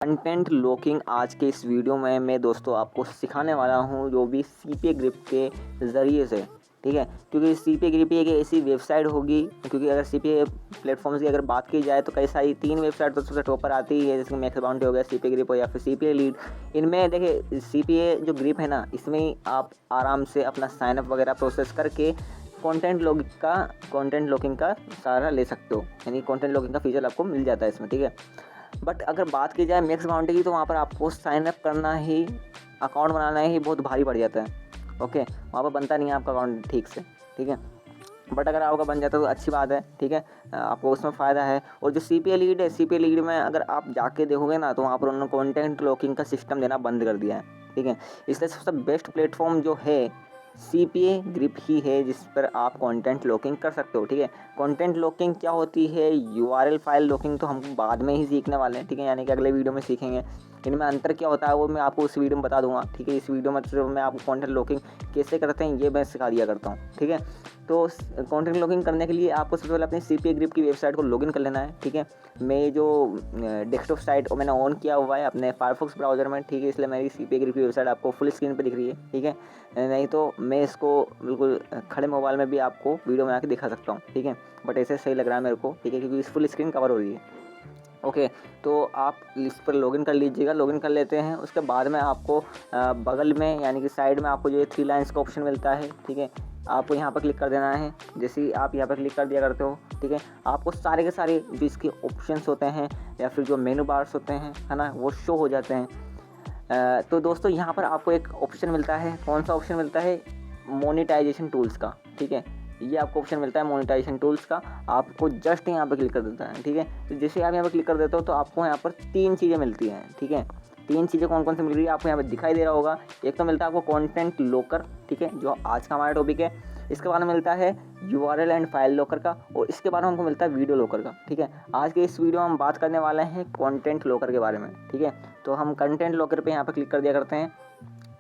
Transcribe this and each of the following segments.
Content locking आज के इस वीडियो में मैं दोस्तों आपको सिखाने वाला हूं, जो भी सीपीए ग्रिप के ज़रिए से, ठीक है। क्योंकि सीपीए ग्रिप एक ऐसी वेबसाइट होगी, क्योंकि अगर सीपीए प्लेटफॉर्म्स की अगर बात की जाए तो कई सारी 3 वेबसाइट तो सबसे टॉप पर आती है, जैसे मैक्स बाउंटी हो गया, सीपीए ग्रिप हो या फिर सीपीए लीड। इनमें देखिए सीपीए जो ग्रिप है ना, इसमें ही आप आराम से अपना साइनअप वगैरह प्रोसेस करके कंटेंट लॉकिंग का सहारा ले सकते हो, यानी कंटेंट लॉकिंग का फीचर आपको मिल जाता है इसमें, ठीक है। बट अगर बात की जाए मैक्स बाउंटी की, तो वहाँ पर आपको साइन अप करना ही, अकाउंट बनाना ही बहुत भारी पड़ जाता है। ओके, वहाँ पर बनता नहीं है आपका अकाउंट ठीक से, ठीक है। बट अगर आपका बन जाता है तो अच्छी बात है, ठीक है, आपको उसमें फ़ायदा है। और जो सीपीए लीड है, सीपीए लीड में अगर आप जाके देखोगे ना, तो वहाँ पर उन्होंने कंटेंट लॉकिंग का सिस्टम देना बंद कर दिया है, ठीक है। इसलिए सबसे बेस्ट प्लेटफॉर्म जो है सीपीए ग्रिप ही है, जिस पर आप कंटेंट लॉकिंग कर सकते हो, ठीक है। कंटेंट लॉकिंग क्या होती है, यूआरएल फाइल लॉकिंग तो हम बाद में ही सीखने वाले हैं, ठीक है, यानी कि अगले वीडियो में सीखेंगे। इनमें अंतर क्या होता है वो मैं आपको इस वीडियो में बता दूंगा, ठीक है। इस वीडियो में सिर्फ मैं आपको कंटेंट लॉकिंग कैसे करते हैं ये मैं सिखा दिया करता हूँ, ठीक है। तो कंटेंट लॉकिंग करने के लिए आपको सबसे पहले अपनी सीपीए ग्रिप की वेबसाइट को लॉगिन कर लेना है, ठीक है। मैं जो डेस्कटॉप साइट मैंने ऑन किया हुआ है अपने फायरफॉक्स ब्राउज़र में, ठीक है, इसलिए मेरी सीपीए ग्रिप की वेबसाइट आपको फुल स्क्रीन पर दिख रही है, ठीक है। नहीं तो मैं इसको बिल्कुल खड़े मोबाइल में भी आपको वीडियो बना के दिखा सकता हूँ, ठीक है। बट ऐसे सही लग रहा है मेरे को, ठीक है, क्योंकि इस फुल स्क्रीन कवर हो रही है। ओके, तो आप इस पर लॉगिन कर लीजिएगा। लॉगिन कर लेते हैं, उसके बाद में आपको बगल में यानी कि साइड में आपको जो ये 3 लाइन्स का ऑप्शन मिलता है, ठीक है, आपको यहाँ पर क्लिक कर देना है। जैसे ही आप यहाँ पर क्लिक कर दिया करते हो, ठीक है, आपको सारे के सारे जो इसके ऑप्शंस होते हैं या फिर जो मेनू बार्स होते हैं, है ना, वो शो हो जाते हैं। तो दोस्तों यहाँ पर आपको एक ऑप्शन मिलता है, कौन सा ऑप्शन मिलता है, मोनेटाइजेशन टूल्स का, ठीक है। ये आपको ऑप्शन मिलता है मोनेटाइजेशन टूल्स का, आपको जस्ट यहाँ पर क्लिक कर देता है, ठीक है। तो जैसे आप यहाँ पर क्लिक कर देते हो तो आपको यहाँ पर 3 चीज़ें मिलती हैं, ठीक है। 3 चीज़ें कौन कौन सी मिल रही है आपको यहाँ पर दिखाई दे रहा होगा। एक तो मिलता है आपको कंटेंट लॉकर, ठीक है, जो आज का हमारा टॉपिक है। इसके बाद में मिलता है यूआरएल एंड फाइल लॉकर का, और इसके बाद में हमको मिलता है वीडियो लॉकर का, ठीक है। आज के इस वीडियो में हम बात करने वाले हैं कंटेंट लॉकर के बारे में, ठीक है। तो हम कंटेंट लॉकर पे यहाँ पर क्लिक कर दिया करते हैं।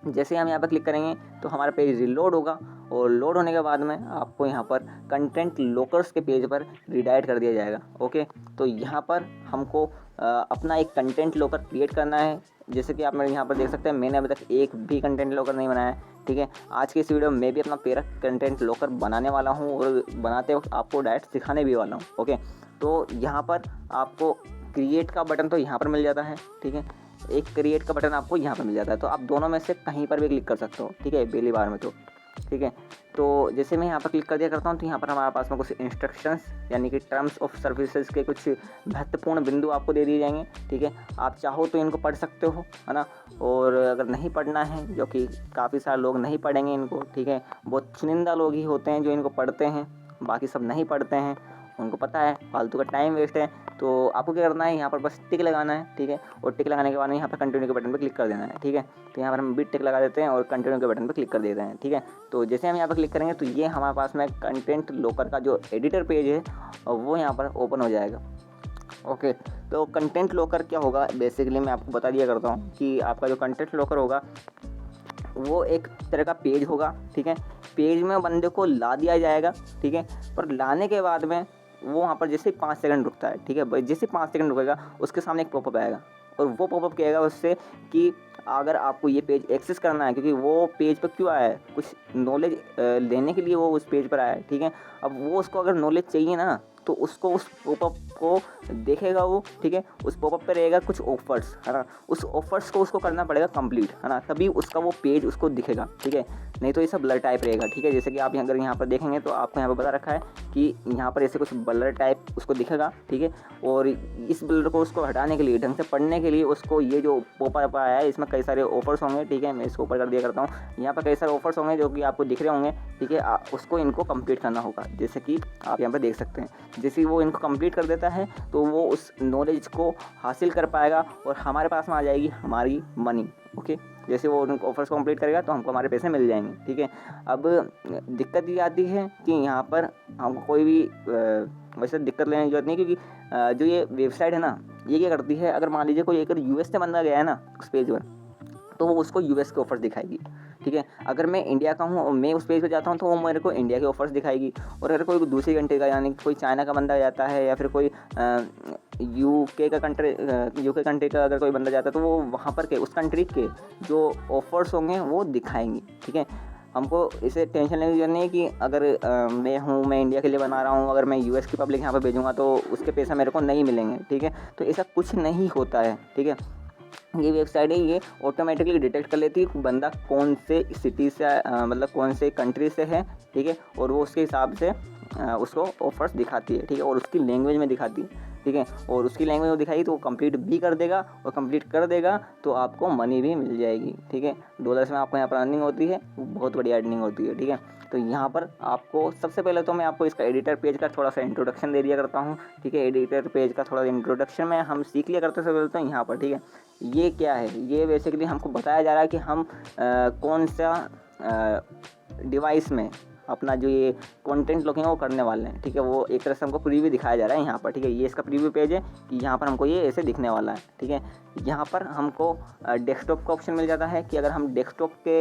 जैसे हम यहाँ पर क्लिक करेंगे तो हमारा पेज रिलोड होगा, और लोड होने के बाद में आपको यहाँ पर कंटेंट लॉकर्स के पेज पर रिडायरेक्ट कर दिया जाएगा। ओके, तो यहाँ पर हमको अपना एक कंटेंट लॉकर क्रिएट करना है। जैसे कि आप मेरे यहाँ पर देख सकते हैं, मैंने अभी तक एक भी कंटेंट लॉकर नहीं बनाया है, ठीक है। आज के इस वीडियो में मैं भी अपना पहला कंटेंट लॉकर बनाने वाला हूँ, और बनाते वक्त आपको डायरेक्ट सिखाने भी वाला हूँ। ओके, तो यहाँ पर आपको क्रिएट का बटन तो यहाँ पर मिल जाता है, ठीक है, एक क्रिएट का बटन आपको यहाँ पर मिल जाता है। तो आप दोनों में से कहीं पर भी क्लिक कर सकते हो, ठीक है, पहली बार में तो, ठीक है। तो जैसे मैं यहाँ पर क्लिक कर दिया करता हूँ, तो यहाँ पर हमारे पास में कुछ इंस्ट्रक्शंस यानी कि टर्म्स ऑफ सर्विसेज के कुछ महत्वपूर्ण बिंदु आपको दे दिए जाएंगे, ठीक है। आप चाहो तो इनको पढ़ सकते हो, है ना, और अगर नहीं पढ़ना है, जो कि काफ़ी सारे लोग नहीं पढ़ेंगे इनको, ठीक है, बहुत चुनिंदा लोग ही होते हैं जो इनको पढ़ते हैं, बाकी सब नहीं पढ़ते हैं, उनको पता है फालतू का टाइम वेस्ट है। तो आपको क्या करना है, यहाँ पर बस टिक लगाना है, ठीक है, और टिक लगाने के बाद में यहाँ पर कंटिन्यू के बटन पर क्लिक कर देना है, ठीक है। तो यहाँ पर हम भी टिक लगा देते हैं और कंटिन्यू के बटन पर क्लिक कर देते हैं, ठीक है। तो जैसे हम यहाँ पर क्लिक करेंगे तो ये हमारे पास में कंटेंट लॉकर का जो एडिटर पेज है वो यहाँ पर ओपन हो जाएगा। ओके, तो कंटेंट लॉकर क्या होगा, बेसिकली मैं आपको बता दिया करता हूँ कि आपका जो कंटेंट लॉकर होगा वो एक तरह का पेज होगा, ठीक है। पेज में बंदे को ला दिया जाएगा, ठीक है, पर लाने के बाद में वो वहाँ पर जैसे 5 सेकंड रुकता है, ठीक है, जैसे 5 सेकंड रुकेगा उसके सामने एक पॉपअप आएगा, और वो पॉपअप कहेगा उससे कि अगर आपको ये पेज एक्सेस करना है, क्योंकि वो पेज पर क्यों आया है, कुछ नॉलेज लेने के लिए वो उस पेज पर आया है, ठीक है। अब वो उसको अगर नॉलेज चाहिए ना, तो उसको उस पॉपअप को देखेगा वो, ठीक है, उस पॉपअप पे रहेगा कुछ ऑफर्स, है ना, उस ऑफर्स को उसको करना पड़ेगा कंप्लीट, है ना, तभी उसका वो पेज उसको दिखेगा, ठीक है। नहीं तो ये सब ब्लर टाइप रहेगा, ठीक है। जैसे कि आप अगर यहाँ पर देखेंगे तो आपको यहाँ पर बता रखा है कि यहाँ पर ऐसे कुछ ब्लर टाइप उसको दिखेगा, ठीक है। और इस ब्लर को उसको हटाने के लिए, ढंग से पढ़ने के लिए, उसको ये जो पॉपअप आया है इसमें कई सारे ऑफर्स होंगे, ठीक है, मैं इसको ऊपर कर दिया करता हूँ। यहाँ पर कई सारे ऑफर्स होंगे जो कि आपको दिख रहे होंगे, ठीक है, उसको इनको कंप्लीट करना होगा, जैसे कि आप यहाँ पर देख सकते हैं। जैसे वो इनको कंप्लीट कर देता है तो वो उस नॉलेज को हासिल कर पाएगा और हमारे पास में आ जाएगी हमारी मनी। ओके, जैसे वो उन ऑफर्स को कंप्लीट करेगा तो हमको हमारे पैसे मिल जाएंगे, ठीक है। अब दिक्कत ये आती है कि यहाँ पर हमको कोई भी वैसे दिक्कत लेने की जरूरत नहीं, क्योंकि जो ये वेबसाइट है ना, ये क्या करती है, अगर मान लीजिए कोई एक यूएस से बंदा गया है ना उस पेज पर, तो वो उसको यूएस के ऑफर्स दिखाएगी, ठीक है। अगर मैं इंडिया का हूँ और मैं उस पेज पे जाता हूँ तो वो मेरे को इंडिया के ऑफर्स दिखाएगी, और अगर कोई दूसरी कंट्री का, यानी कोई चाइना का बंदा जाता है या फिर कोई यूके कंट्री का अगर कोई बंदा जाता है तो वो वहाँ पर के उस कंट्री के जो ऑफर्स होंगे वो दिखाएंगी, ठीक है। हमको इसे टेंशन लेने की जरूरत नहीं है कि अगर मैं इंडिया के लिए बना रहा हूँ, अगर मैं यूएस की पब्लिक यहाँ पर भेजूँगा तो उसके पैसा मेरे को नहीं मिलेंगे, ठीक है। तो ऐसा कुछ नहीं होता है, ठीक है। ये वेबसाइट है, ये ऑटोमेटिकली डिटेक्ट कर लेती है कि बंदा कौन से सिटी से मतलब कौन से कंट्री से है, ठीक है, और वो उसके हिसाब से उसको ऑफर्स दिखाती है, ठीक है, और उसकी लैंग्वेज में दिखाती है, ठीक है। और उसकी लैंग्वेज में दिखाई तो वो कंप्लीट भी कर देगा, और कंप्लीट कर देगा तो आपको मनी भी मिल जाएगी, ठीक है। डॉलर्स में आपको यहाँ पर अर्निंग होती है, बहुत बढ़िया अर्निंग होती है, ठीक है। तो यहाँ पर आपको सबसे पहले तो मैं आपको इसका एडिटर पेज का थोड़ा सा इंट्रोडक्शन दे दिया करता हूँ, ठीक है। एडिटर पेज का थोड़ा इंट्रोडक्शन में हम सीख लिया करते सबसे पहले तो यहाँ पर, ठीक है। ये क्या है, ये बेसिकली हमको बताया जा रहा है कि हम कौन सा डिवाइस में अपना जो ये कंटेंट लॉकिंग है वो करने वाले हैं, ठीक है। वो एक तरह से हमको प्रीव्यू दिखाया जा रहा है यहाँ पर, ठीक है। ये इसका प्रीव्यू पेज है कि यहाँ पर हमको ये ऐसे दिखने वाला है, ठीक है। यहाँ पर हमको डेस्कटॉप का ऑप्शन मिल जाता है कि अगर हम डेस्कटॉप के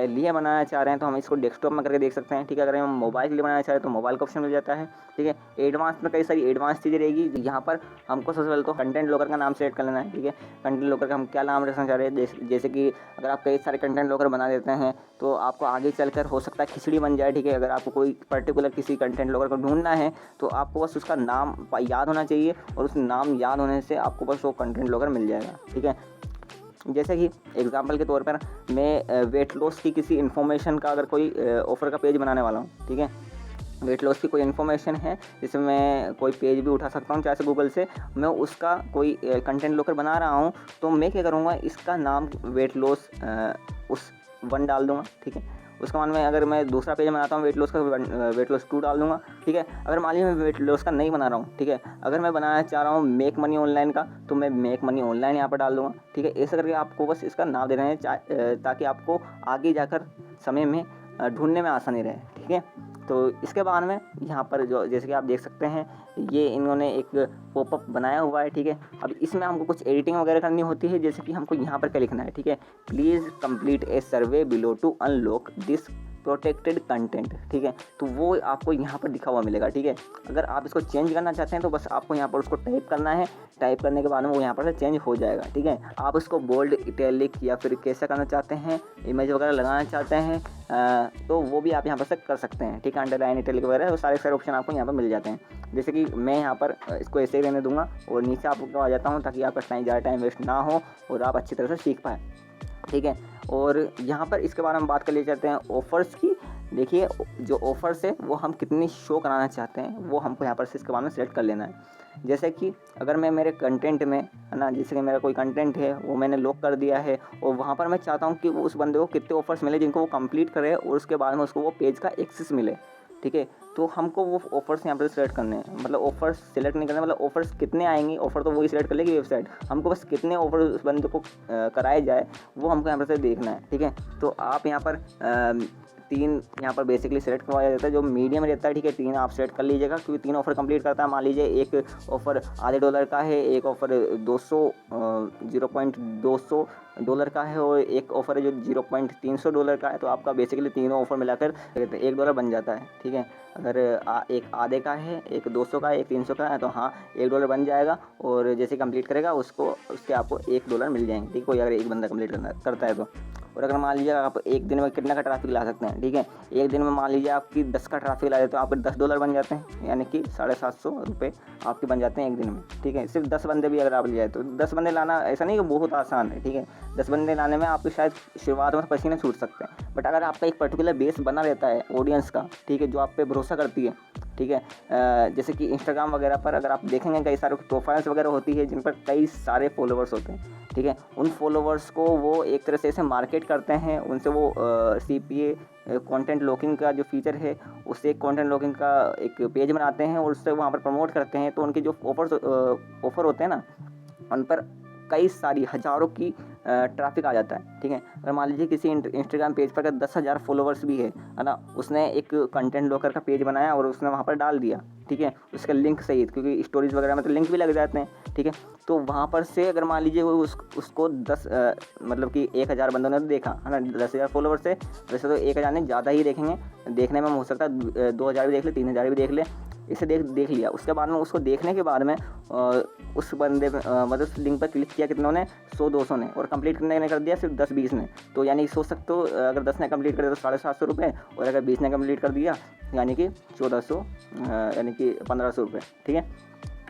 लिए बनाना चाह रहे हैं तो हम इसको डेस्कटॉप में करके देख सकते हैं, ठीक है। अगर हम मोबाइल के लिए बनाना चाह रहे हैं तो मोबाइल का ऑप्शन मिल जाता है, ठीक है। एडवांस में कई सारी एडवांस चीज़ें रहेगी। यहाँ पर हमको सबसे पहले तो कंटेंट लॉकर का नाम सेलेक्ट कर लेना है, ठीक है। कंटेंट लॉकर का हम क्या नाम रखना चाह रहे हैं, जैसे कि अगर आप कई सारे कंटेंट लॉकर बना देते हैं तो आपको आगे चलकर हो सकता है खिचड़ी बन जाए, ठीक है। अगर आपको कोई पर्टिकुलर किसी कंटेंट लॉकर को ढूंढना है तो आपको बस उसका नाम याद होना चाहिए, और उस नाम याद होने से आपको बस वो कंटेंट लॉकर मिल जाएगा, ठीक है। जैसे कि एग्जांपल के तौर पर मैं वेट लॉस की किसी इन्फॉर्मेशन का अगर कोई ऑफ़र का पेज बनाने वाला हूँ, ठीक है। वेट लॉस की कोई इन्फॉर्मेशन है जिसमें मैं कोई पेज भी उठा सकता हूँ चाहे से गूगल से, मैं उसका कोई कंटेंट लॉकर बना रहा हूँ, तो मैं क्या करूँगा, इसका नाम वेट लॉस उस 1 डाल दूँगा, ठीक है। उसका मान में अगर मैं दूसरा पेज बनाता हूँ वेट लॉस का, वेट लॉस 2 डाल दूँगा, ठीक है। अगर मान लीजिए मैं वेट लॉस का नहीं बना रहा हूँ, ठीक है, अगर मैं बनाना चाह रहा हूँ मेक मनी ऑनलाइन का, तो मैं मेक मनी ऑनलाइन यहाँ पर डाल दूँगा, ठीक है। ऐसा करके आपको बस इसका नाम देना है ताकि आपको आगे जाकर समय में ढूंढने में आसानी रहे, ठीक है। तो इसके बाद में यहाँ पर जो जैसे कि आप देख सकते हैं ये इन्होंने एक पॉपअप बनाया हुआ है, ठीक है। अब इसमें हमको कुछ एडिटिंग वगैरह करनी होती है, जैसे कि हमको यहाँ पर क्या लिखना है, ठीक है। Please complete a survey below to unlock this protected content, ठीक है। तो वो आपको यहाँ पर लिखा हुआ मिलेगा, ठीक है। अगर आप इसको चेंज करना चाहते हैं तो बस आपको यहाँ पर उसको टाइप करना है, टाइप करने के बाद में वो यहाँ पर से चेंज हो जाएगा, ठीक है। आप उसको बोल्ड, इटैलिक या फिर कैसा करना चाहते हैं, इमेज वगैरह लगाना चाहते हैं तो वो भी आप यहाँ पर से कर सकते हैं, ठीक है। अंडरलाइन, इटैलिक वगैरह वो सारे ऑप्शन आपको यहाँ पर मिल जाते हैं। जैसे कि मैं यहाँ पर इसको ऐसे ही रहने दूँगा और नीचे आपको आ जाता हूँ ताकि आपका ज़्यादा टाइम वेस्ट ना हो और आप अच्छी तरह से सीख पाएँ, ठीक है। और यहाँ पर इसके बारे में बात कर ले जाते हैं ऑफ़र्स की। देखिए जो ऑफ़र्स है वो हम कितनी शो कराना चाहते हैं वो हमको यहाँ पर से इसके बारे में सेलेक्ट कर लेना है। जैसे कि अगर मैं मेरे कंटेंट में है ना, जैसे कि मेरा कोई कंटेंट है वो मैंने लॉक कर दिया है और वहाँ पर मैं चाहता हूँ कि वो उस बंदे को कितने ऑफ़र्स मिले जिनको वो कंप्लीट करे और उसके बाद में उसको वो पेज का एक्सेस मिले, ठीक है। तो हमको वो ऑफ़र्स यहाँ पर सेलेक्ट करने हैं, मतलब ऑफ़र्स सेलेक्ट नहीं करने, मतलब ऑफ़र्स कितने आएंगे, ऑफ़र तो वही सेलेक्ट कर लेगी वेबसाइट, हमको बस कितने ऑफ़र उस बंदे को कराए जाए वो हमको यहाँ पर से देखना है, ठीक है। तो आप यहाँ पर 3 यहाँ पर बेसिकली सेलेक्ट करवाया जाता है जो मीडियम रहता है, ठीक है। 3 आप सेलेक्ट कर लीजिएगा क्योंकि 3 ऑफ़र कंप्लीट करता है। मान लीजिए एक ऑफ़र $0.5 का है, एक ऑफ़र 0.200 डॉलर का है और एक ऑफ़र है जो $0.300 का है। तो आपका बेसिकली तीनों ऑफ़र मिलाकर $1 बन जाता है, ठीक है। अगर एक आधे का है, एक 200 का है, एक 300 का है, तो हाँ $1 बन जाएगा और जैसे कंप्लीट करेगा उसके आपको $1 मिल जाएंगे, ठीक है। कोई अगर एक बंदा कंप्लीट करता है तो। और अगर मान लीजिए आप एक दिन में कितना का ट्रैफिक ला सकते हैं, ठीक है। एक दिन में मान लीजिए आपकी 10 का ट्रैफिक ला देते तो आपके $10 बन जाते हैं, यानी कि ₹750 आपके बन जाते हैं एक दिन में, ठीक है। सिर्फ 10 बंदे भी अगर आप ले जाए तो 10 बंदे लाना ऐसा नहीं कि बहुत आसान है, ठीक है। 10 बंदे लाने में आपको शायद शुरुआत में पसीने छूट सकते हैं, बट अगर आपका एक पर्टिकुलर बेस बना रहता है ऑडियंस का, ठीक है, जो आप पे भरोसा करती है, ठीक है। जैसे कि इंस्टाग्राम वगैरह पर अगर आप देखेंगे कई सारे प्रोफाइल्स वगैरह होती है जिन पर कई सारे फॉलोवर्स होते हैं, ठीक है। उन फॉलोवर्स को वो एक तरह से ऐसे मार्केट करते हैं, उनसे वो CPA कंटेंट लॉकिंग का जो फीचर है उससे कंटेंट लॉकिंग का एक पेज बनाते हैं और उससे वहाँ पर प्रमोट करते हैं। तो उनके जो ऑफ़र होते हैं ना उन पर कई सारी हज़ारों की ट्रैफिक आ जाता है, ठीक है। अगर मान लीजिए किसी इंस्टाग्राम पेज पर अगर 10,000 फॉलोवर्स भी है ना, उसने एक कंटेंट ब्लॉकर का पेज बनाया और उसने वहाँ पर डाल दिया, ठीक है, उसका लिंक सहित, क्योंकि स्टोरीज़ वगैरह में तो लिंक भी लग जाते हैं, ठीक है। तो वहाँ पर से अगर मान लीजिए वो उसको 10 मतलब कि 1,000 बंदों ने तो देखा है ना, 10,000 फॉलोवर्स से, वैसे तो 1,000 ने ज़्यादा ही देखेंगे, देखने में हो सकता है 2,000 भी देख ले, 3,000 भी देख ले, इसे देख लिया। उसके बाद में उसको देखने के बाद में उस बंदे मतलब उस लिंक पर क्लिक किया कितनों ने, 100-200 ने, और कंप्लीट करने ने कर दिया सिर्फ 10-20 ने। तो यानी सोच सकते हो अगर 10 ने कंप्लीट कर दिया तो 750 रुपये, और अगर 20 ने कंप्लीट कर दिया यानी कि 1400 यानी कि 1500 रुपये, ठीक है,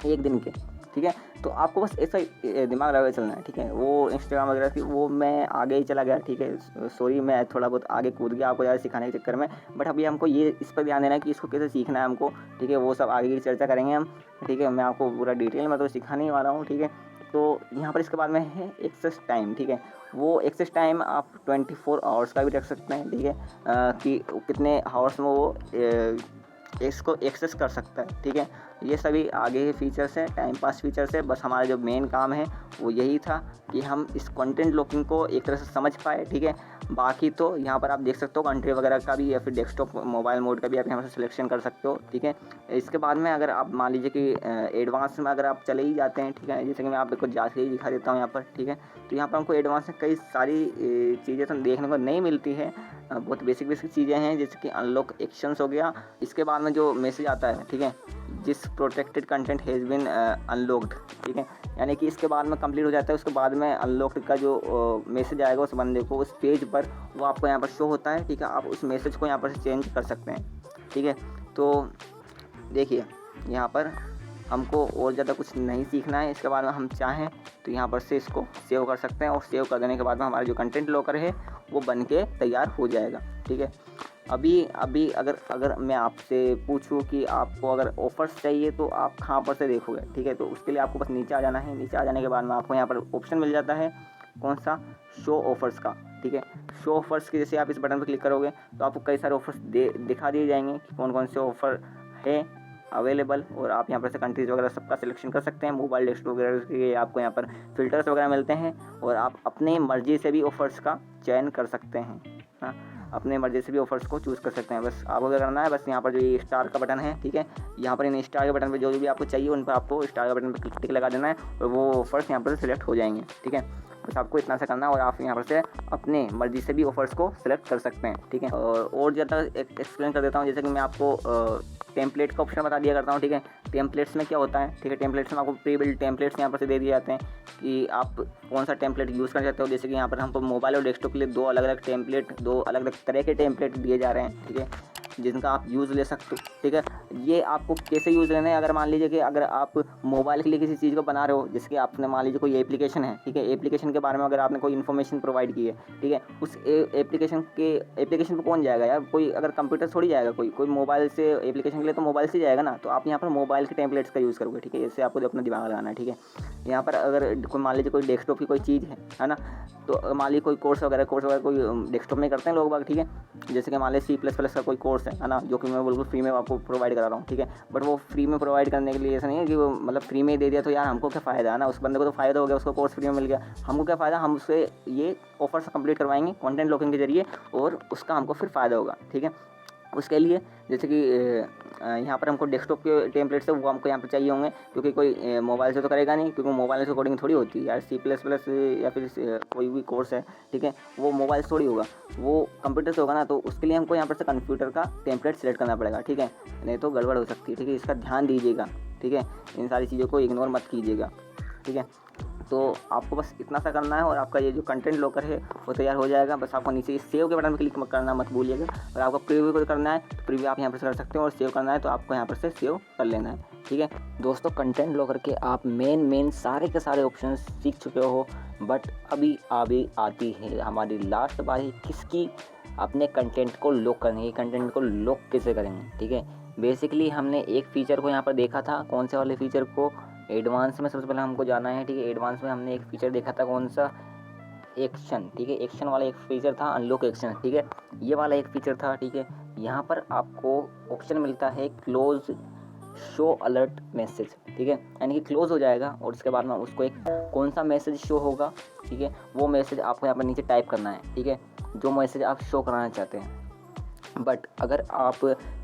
एक दिन के, ठीक है। तो आपको बस ऐसा दिमाग लगा के चलना है, ठीक है। वो इंस्टाग्राम वगैरह थी वो मैं आगे ही चला गया, ठीक है, सॉरी मैं थोड़ा बहुत आगे कूद गया आपको ज़्यादा सिखाने के चक्कर में, बट अभी हमको ये इस पर ध्यान देना है कि इसको कैसे सीखना है हमको, ठीक है। वो सब आगे की चर्चा करेंगे हम, ठीक है। मैं आपको पूरा डिटेल में तो सिखाने ही वाला हूँ, ठीक है। तो यहाँ पर इसके बाद में है एक्सेस टाइम, ठीक है। वो एक्सेस टाइम आप 24 आवर्स का भी रख सकते हैं, ठीक है, कि कितने आवर्स में वो इसको एक्सेस कर सकता है, ठीक है। ये सभी आगे के फीचर्स हैं, टाइम पास फीचर्स है। बस हमारा जो मेन काम है वो यही था कि हम इस कंटेंट लॉकिंग को एक तरह से समझ पाए, ठीक है। बाकी तो यहाँ पर आप देख सकते हो कंट्री वगैरह का भी, या फिर डेस्कटॉप मोबाइल मोड का भी आप यहाँ से सिलेक्शन कर सकते हो, ठीक है। इसके बाद में अगर आप मान लीजिए कि एडवांस में अगर आप चले ही जाते हैं, ठीक है, जैसे कि मैं आपको जाके ही दिखा देता हूँ यहाँ पर, ठीक है। तो यहाँ पर हमको एडवांस में कई सारी चीज़ें तो देखने को नहीं मिलती है, बहुत बेसिक चीज़ें हैं, जैसे कि अनलॉक एक्शंस हो गया। इसके बाद में जो मैसेज आता है, ठीक है, जिस protected content has been unlocked, ठीक है, यानी कि इसके बाद में कंप्लीट हो जाता है, उसके बाद में अनलॉक्ड का जो मैसेज आएगा उस बंदे को उस पेज पर, वो आपको यहाँ पर शो होता है, ठीक है। आप उस मैसेज को यहाँ पर से चेंज कर सकते हैं, ठीक है। तो देखिए यहाँ पर हमको और ज़्यादा कुछ नहीं सीखना है। इसके बाद में हम चाहें तो यहाँ पर से इसको सेव कर सकते हैं, और सेव कर देने के बाद में हमारा जो कंटेंट लॉकर है वो बन के तैयार हो जाएगा, ठीक है। अभी अगर मैं आपसे पूछूं कि आपको अगर ऑफ़र्स चाहिए तो आप कहाँ पर से देखोगे, ठीक है। तो उसके लिए आपको बस नीचे आ जाना है। नीचे आ जाने के बाद में आपको यहाँ पर ऑप्शन मिल जाता है, कौन सा, शो ऑफ़र्स का, ठीक है। शो ऑफ़र्स के जैसे आप इस बटन पर क्लिक करोगे तो आपको कई सारे ऑफ़र्स दिखा दिए जाएंगे कि कौन कौन से ऑफ़र है अवेलेबल, और आप यहाँ पर से कंट्रीज़ वगैरह सबका सिलेक्शन कर सकते हैं। मोबाइल डेस्कटॉप वगैरह के आपको यहाँ पर फ़िल्टर्स वगैरह मिलते हैं, और आप अपने मर्ज़ी से भी ऑफ़र्स का चयन कर सकते हैं, हाँ, अपने मर्ज़ी से भी ऑफ़र्स को चूज़ कर सकते हैं। बस आपको क्या करना है, बस यहाँ पर जो ये स्टार का बटन है, ठीक है, यहाँ पर इन स्टार के बटन पर जो भी आपको चाहिए उन पर आपको स्टार के बटन पर टिक लगा देना है, और वो ऑफ़र्स यहाँ पर सिलेक्ट हो जाएंगे, ठीक है। बस आपको इतना सा करना है, और आप यहाँ पर से अपने मर्ज़ी से भी ऑफ़र्स को सिलेक्ट कर सकते हैं, ठीक है। और ज़्यादा एक्सप्लेन कर देता हूँ, जैसे कि मैं आपको टेम्पलेट का ऑप्शन बता दिया करता हूँ, ठीक है। टेम्पलेट्स में क्या होता है, ठीक है, टेम्पलेट्स में आपको प्री बिल्ड टेम्पलेट्स यहाँ पर से दे दिए जाते हैं कि आप कौन सा टेम्पलेट यूज़ करना चाहते हो। जैसे कि यहाँ पर हमको मोबाइल और डेस्कटॉप के लिए दो अलग अलग तरह के टेम्पलेट दिए जा रहे हैं, ठीक है, जिनका आप यूज़ ले सकते हो, ठीक है। ये आपको कैसे यूज़ लेना है, अगर मान लीजिए कि अगर आप मोबाइल के लिए किसी चीज़ को बना रहे हो, जैसे कि आपने मान लीजिए कोई एप्लीकेशन है, ठीक है, एप्लीकेशन के बारे में अगर आपने कोई इन्फॉर्मेशन प्रोवाइड की है, ठीक है, उस एप्लीकेशन पे कौन जाएगा यार, कोई अगर कंप्यूटर थोड़ी जाएगा, कोई मोबाइल से एप्लीकेशन के लिए तो मोबाइल से जाएगा ना। तो आप यहाँ पर मोबाइल के टेम्पलेट्स का यूज़ करोगे, ठीक है। इससे आपको अपना दिमाग लगाना है, ठीक है। यहाँ पर अगर कोई मान लीजिए कोई डेस्कटॉप की कोई चीज़ है ना, तो मान लीजिए कोई कोर्स वगैरह कोई डेस्कटॉप में करते हैं लोग बाग, ठीक है। जैसे कि मान लीजिए C++ का कोई कोर्स है ना, जो कि मैं बिल्कुल फ्री में आपको प्रोवाइड करा रहा हूँ, ठीक है। बट वो फ्री में प्रोवाइड करने के लिए ऐसा नहीं है कि वो मतलब फ्री में ही दे दिया तो यार हमको क्या फ़ायदा है ना, उस बंदे को तो फ़ायदा हो गया, उसको कोर्स फ्री में मिल गया, हमको क्या फ़ायदा, हम उससे ये ऑफर्स कंप्लीट करवाएंगे कंटेंट लॉकिंग के जरिए, और उसका हमको फिर फ़ायदा होगा, ठीक है। उसके लिए जैसे कि यहाँ पर हमको डेस्कटॉप के टेम्पलेट्स है वो हमको यहाँ पर चाहिए होंगे, क्योंकि कोई मोबाइल से तो करेगा नहीं, क्योंकि मोबाइल से कोडिंग थोड़ी होती है यार। C++ या फिर कोई भी कोर्स है, ठीक है, वो मोबाइल से थोड़ी होगा, वो कंप्यूटर से होगा ना। तो उसके लिए हमको यहाँ पर से कंप्यूटर का टेम्पलेट सेलेक्ट करना पड़ेगा, ठीक है, नहीं तो गड़बड़ हो सकती है, ठीक है। इसका ध्यान दीजिएगा, ठीक है, इन सारी चीज़ों को इग्नोर मत कीजिएगा, ठीक है। तो आपको बस इतना सा करना है, और आपका ये जो कंटेंट लॉकर है वो तैयार हो जाएगा। बस आपको नीचे इस सेव के बटन पर क्लिक करना मत भूलिएगा, और आपको प्रीव्यू को करना है तो प्रीव्यू आप यहाँ पर कर सकते हो, और सेव करना है तो आपको यहाँ पर से सेव कर लेना है, ठीक है। दोस्तों, कंटेंट लॉकर के आप मेन सारे के सारे ऑप्शन सीख चुके हो, बट अभी आती है हमारी लास्ट बारी, किसकी, अपने कंटेंट को लॉक करने की। कंटेंट को लॉक कैसे करेंगे, ठीक है। बेसिकली हमने एक फ़ीचर को यहाँ पर देखा था, कौन से वाले फ़ीचर को, एडवांस में सबसे पहले हमको जाना है, ठीक है। एडवांस में हमने एक फ़ीचर देखा था, कौन सा, एक्शन, ठीक है। एक्शन वाला एक फ़ीचर था, अनलॉक एक्शन, ठीक है, ये वाला एक फ़ीचर था, ठीक है। यहाँ पर आपको ऑप्शन मिलता है क्लोज शो अलर्ट मैसेज, ठीक है, यानी कि क्लोज हो जाएगा और उसके बाद में उसको एक कौन सा मैसेज शो होगा, ठीक है, वो मैसेज आपको यहाँ पर नीचे टाइप करना है, ठीक है, जो मैसेज आप शो कराना चाहते हैं। बट अगर आप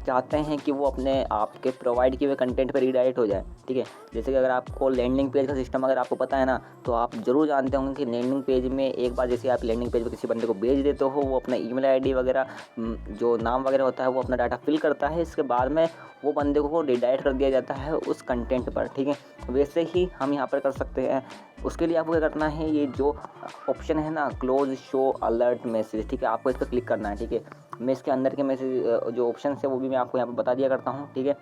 चाहते हैं कि वो अपने आपके प्रोवाइड किए हुए कंटेंट पर रीडायरेक्ट हो जाए, ठीक है, जैसे कि अगर आपको लैंडिंग पेज का सिस्टम अगर आपको पता है ना, तो आप ज़रूर जानते होंगे कि लैंडिंग पेज में एक बार जैसे आप लैंडिंग पेज पर किसी बंदे को भेज देते हो, वो अपना ईमेल आईडी वगैरह जो नाम वगैरह होता है वो अपना डाटा फिल करता है, इसके बाद में वो बंदे को रीडायरेक्ट कर दिया जाता है उस कंटेंट पर, ठीक है। वैसे ही हम यहाँ पर कर सकते हैं। उसके लिए आपको क्या करना है, ये जो ऑप्शन है ना क्लोज शो अलर्ट मैसेज, ठीक है, आपको इस पर क्लिक करना है, ठीक है। मैं इसके अंदर के मैसेज जो ऑप्शन है वो भी मैं आपको यहाँ पर बता दिया करता हूँ, ठीक है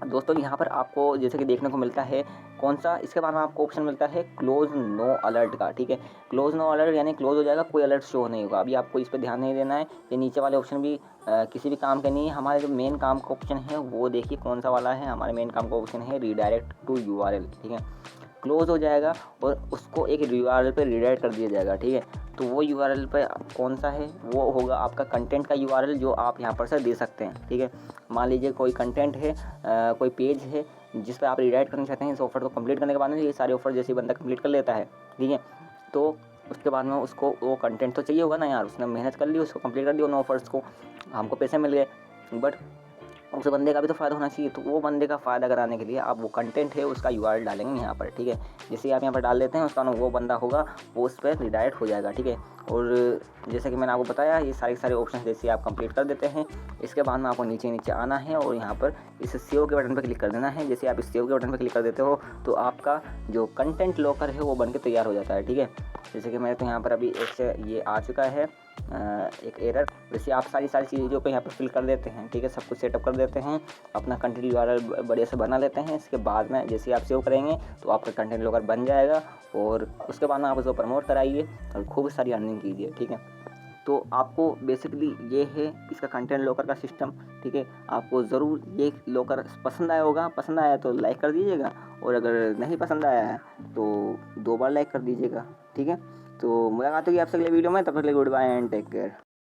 दोस्तों। यहाँ पर आपको जैसे कि देखने को मिलता है कौन सा, इसके बाद में आपको ऑप्शन मिलता है क्लोज नो अलर्ट का, ठीक है। क्लोज नो अलर्ट यानी क्लोज हो जाएगा, कोई अलर्ट शो नहीं होगा। अभी आपको इस पर ध्यान नहीं देना है, ये नीचे वाले ऑप्शन भी किसी भी काम के नहीं है। हमारे जो मेन काम का ऑप्शन है वो देखिए कौन सा वाला है, हमारे मेन काम का ऑप्शन है रीडायरेक्ट टू URL, ठीक है। क्लोज हो जाएगा और उसको एक URL पे रीडायरेक्ट कर दिया जाएगा, ठीक है। तो वो URL पे कौन सा है, वो होगा आपका कंटेंट का URL जो आप यहाँ पर से दे सकते हैं, ठीक है। मान लीजिए कोई कंटेंट है, कोई पेज है जिस पर आप रीडायरेक्ट करना चाहते हैं इस ऑफर को कंप्लीट करने के बाद में, ये सारे ऑफर जैसे बंदा कंप्लीट कर लेता है, ठीक है, तो उसके बाद में उसको वो कंटेंट तो चाहिए होगा ना यार, उसने मेहनत कर ली, उसको कंप्लीट कर दिया उन ऑफर्स को, हमको पैसे मिल गए, बट उस बंदे का भी तो फ़ायदा होना चाहिए। तो वो बंदे का फ़ायदा कराने के लिए आप वो कंटेंट है उसका URL डालेंगे यहाँ पर, ठीक है। जैसे आप यहाँ पर डाल देते हैं उसका वो बंदा होगा वो उस पर रिडायरेक्ट हो जाएगा, ठीक है। और जैसे कि मैंने आपको बताया ये सारे ऑप्शन जैसे आप कंप्लीट कर देते हैं, इसके बाद में आपको नीचे आना है और यहाँ पर इस सेव के बटन पर क्लिक कर देना है। जैसे आप इस सेव के बटन पर क्लिक कर देते हो तो आपका जो कंटेंट लॉकर है वो बन के तैयार हो जाता है, ठीक है। जैसे कि मेरे तो यहाँ पर अभी एक ये आ चुका है एक एरर। वैसे आप सारी चीज़ों को यहाँ पर फिल कर देते हैं, ठीक है, सब कुछ सेटअप कर देते हैं, अपना कंटेंट URL बढ़िया से बना लेते हैं। इसके बाद में जैसे आप सेव करेंगे तो आपका कंटेंट लॉकर बन जाएगा और उसके बाद में आप उसको प्रमोट कराइए और खूब सारी अर्निंग कीजिए, ठीक है। तो आपको बेसिकली ये है इसका कंटेंट लॉकर का सिस्टम, ठीक है। आपको ज़रूर ये लॉकर पसंद आया होगा, पसंद आया तो लाइक कर दीजिएगा और अगर नहीं पसंद आया है तो 2 बार लाइक कर दीजिएगा, ठीक है। तो मुलाकात होगी आपसे अगले वीडियो में, तब तक के लिए goodbye and take care.